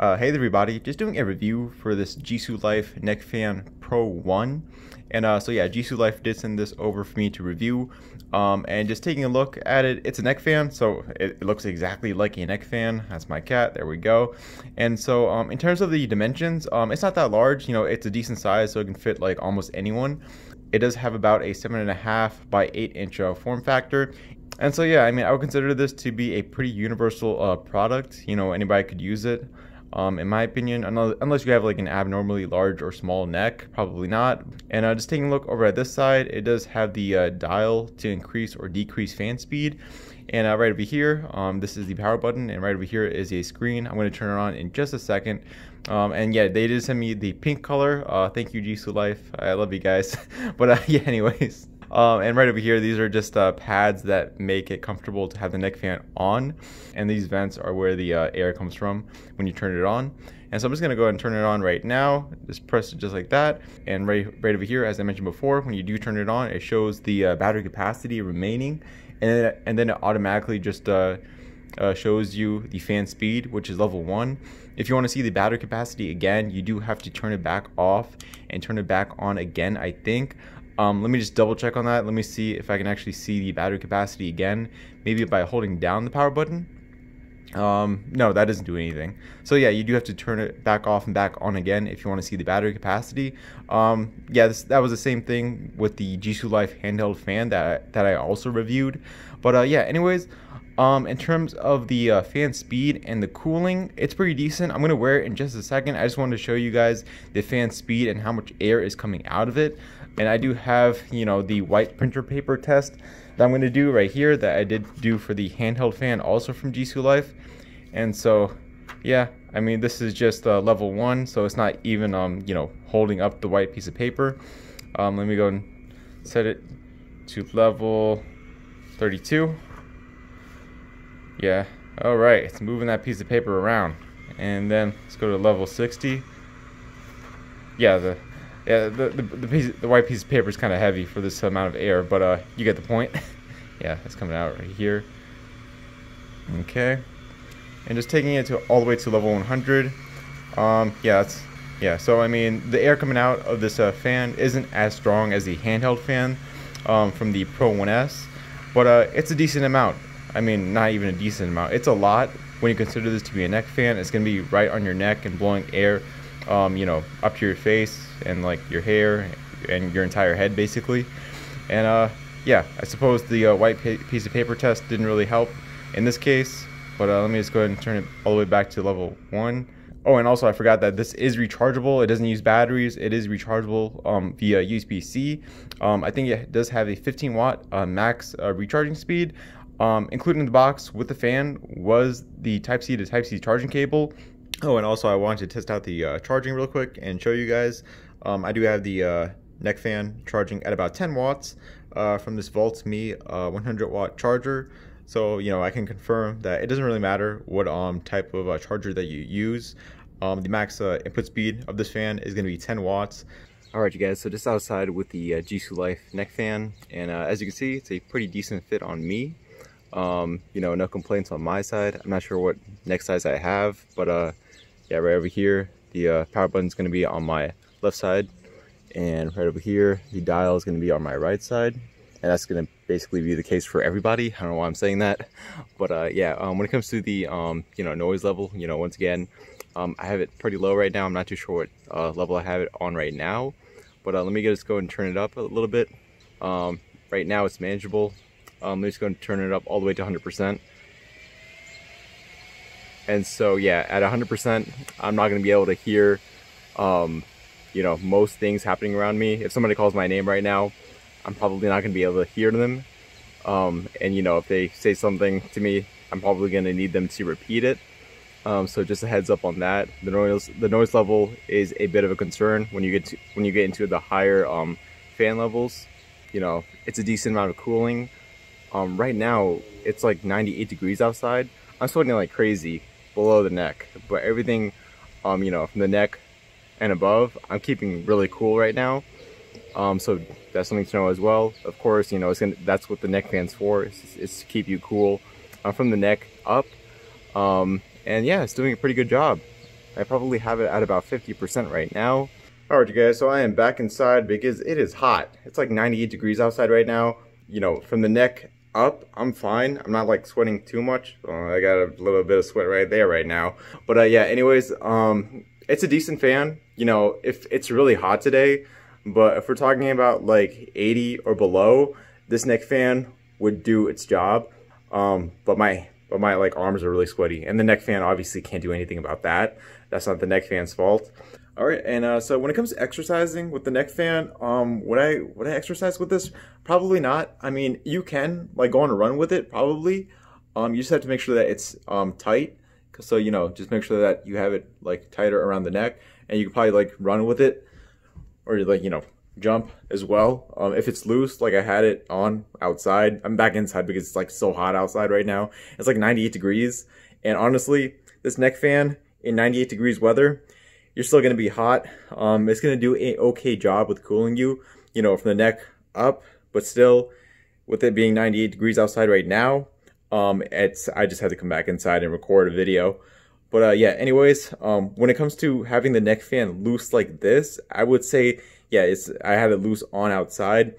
Hey everybody, just doing a review for this JisuLife Neck Fan Pro1. And so yeah, JisuLife did send this over for me to review. And just taking a look at it, it's a neck fan, so it looks exactly like a neck fan. That's my cat, there we go. And so in terms of the dimensions, it's not that large, you know, it's a decent size, so it can fit like almost anyone. It does have about a 7.5 by 8 inch form factor. And so yeah, I mean, I would consider this to be a pretty universal product. You know, anybody could use it. In my opinion, unless you have like an abnormally large or small neck, probably not. And just taking a look over at this side, it does have the dial to increase or decrease fan speed. And right over here, this is the power button, and right over here is a screen. I'm going to turn it on in just a second. And yeah, they did send me the pink color. Thank you, JisuLife. I love you guys. But yeah, anyways. And right over here, these are just pads that make it comfortable to have the neck fan on. And these vents are where the air comes from when you turn it on. And so I'm just going to go ahead and turn it on right now. Just press it just like that. And right over here, as I mentioned before, when you do turn it on, it shows the battery capacity remaining. And then it automatically just shows you the fan speed, which is level 1. If you want to see the battery capacity again, you do have to turn it back off and turn it back on again, I think. Let me just double check on that. Let me see if I can actually see the battery capacity again, maybe by holding down the power button. No, that doesn't do anything. So yeah, you do have to turn it back off and back on again if you want to see the battery capacity. Yeah, that was the same thing with the JisuLife handheld fan that I also reviewed. But yeah, anyways, in terms of the fan speed and the cooling, it's pretty decent. I'm going to wear it in just a second. I just wanted to show you guys the fan speed and how much air is coming out of it. And I do have, you know, the white printer paper test that I'm going to do right here that I did do for the handheld fan also from JisuLife. And so, yeah, I mean, this is just level 1, so it's not even, you know, holding up the white piece of paper. Let me go and set it to level 32. Yeah, all right, it's moving that piece of paper around. And then let's go to level 60. Yeah, the white piece of paper is kind of heavy for this amount of air, but you get the point. Yeah, it's coming out right here. Okay, and just taking it to all the way to level 100. Yeah, so I mean, the air coming out of this fan isn't as strong as the handheld fan from the Pro 1S, but it's a decent amount. I mean, not even a decent amount. It's a lot when you consider this to be a neck fan. It's gonna be right on your neck and blowing air, you know, up to your face and like your hair and your entire head basically. And yeah, I suppose the white piece of paper test didn't really help in this case. But let me just go ahead and turn it all the way back to level 1. Oh, and also I forgot that this is rechargeable. It doesn't use batteries. It is rechargeable via USB-C. I think it does have a 15 watt max recharging speed. Included in the box with the fan was the Type-C to Type-C charging cable. Oh, and also I wanted to test out the charging real quick and show you guys. I do have the neck fan charging at about 10 watts from this VoltMe 100 watt charger. So, you know, I can confirm that it doesn't really matter what type of charger that you use. The max input speed of this fan is going to be 10 watts. Alright you guys, so just outside with the JisuLife neck fan, and as you can see, it's a pretty decent fit on me. You know, no complaints on my side. I'm not sure what neck size I have, but yeah, right over here the power button is going to be on my left side, and right over here the dial is going to be on my right side. And that's going to basically be the case for everybody. I don't know why I'm saying that, but yeah, when it comes to the you know, noise level, you know, once again, I have it pretty low right now. I'm not too sure what level I have it on right now, but let me just go and turn it up a little bit. Right now it's manageable. I'm just going to turn it up all the way to 100%. And so yeah, at 100%, I'm not going to be able to hear, you know, most things happening around me. If somebody calls my name right now, I'm probably not going to be able to hear them. And you know, if they say something to me, I'm probably going to need them to repeat it. So just a heads up on that. The noise level is a bit of a concern when you get into the higher fan levels. You know, it's a decent amount of cooling. Right now it's like 98 degrees outside. I'm sweating like crazy below the neck, but everything you know, from the neck and above, I'm keeping really cool right now. So that's something to know as well. Of course, you know, that's what the neck fan's for. It's to keep you cool from the neck up. And yeah, it's doing a pretty good job. I probably have it at about 50% right now. Alright you guys, so I am back inside because it is hot. It's like 98 degrees outside right now. You know, from the neck up, I'm fine. I'm not like sweating too much. I got a little bit of sweat right there right now. But yeah, anyways, it's a decent fan. You know, if it's really hot today, but if we're talking about like 80 or below, this neck fan would do its job. But my like arms are really sweaty, and the neck fan obviously can't do anything about that. That's not the neck fan's fault. All right, and so when it comes to exercising with the neck fan, would I exercise with this? Probably not. I mean, you can like go on a run with it, probably. You just have to make sure that it's tight. So you know, just make sure that you have it like tighter around the neck, and you can probably like run with it, or like, you know, jump as well. If it's loose, like I had it on outside, I'm back inside because it's like so hot outside right now. It's like 98 degrees, and honestly, this neck fan in 98 degrees weather, you're still going to be hot. It's going to do an okay job with cooling you, you know, from the neck up, but still, with it being 98 degrees outside right now, I just had to come back inside and record a video. But yeah, anyways, when it comes to having the neck fan loose like this, I would say, yeah, I have it loose on outside,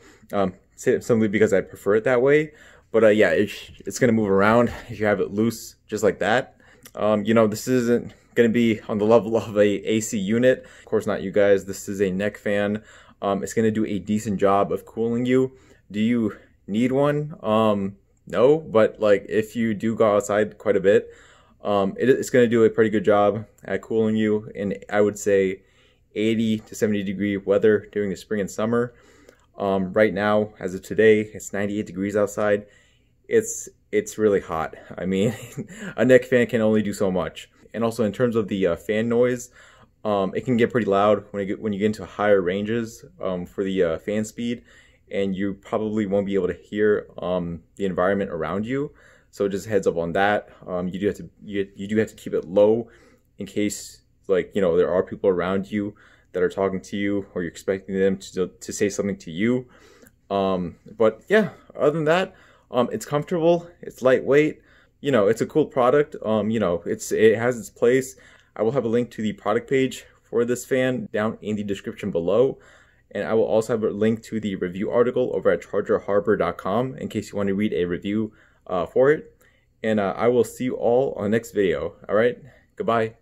simply because I prefer it that way. But yeah, it's going to move around if you have it loose just like that. You know, this isn't going to be on the level of a AC unit. Of course not, you guys. This is a neck fan. It's going to do a decent job of cooling you. Do you need one? No, but like if you do go outside quite a bit, it's going to do a pretty good job at cooling you in, I would say, 80 to 70 degree weather during the spring and summer. Right now, as of today, it's 98 degrees outside. It's really hot. I mean, a neck fan can only do so much. And also in terms of the fan noise, it can get pretty loud when you get into higher ranges for the fan speed, and you probably won't be able to hear the environment around you. So just heads up on that. You do have to keep it low in case, like, you know, there are people around you that are talking to you, or you're expecting them to say something to you. But yeah, other than that, it's comfortable, it's lightweight. You know, it's a cool product. You know, it has its place. I will have a link to the product page for this fan down in the description below. And I will also have a link to the review article over at chargerharbor.com in case you want to read a review for it. And I will see you all on the next video. All right, goodbye.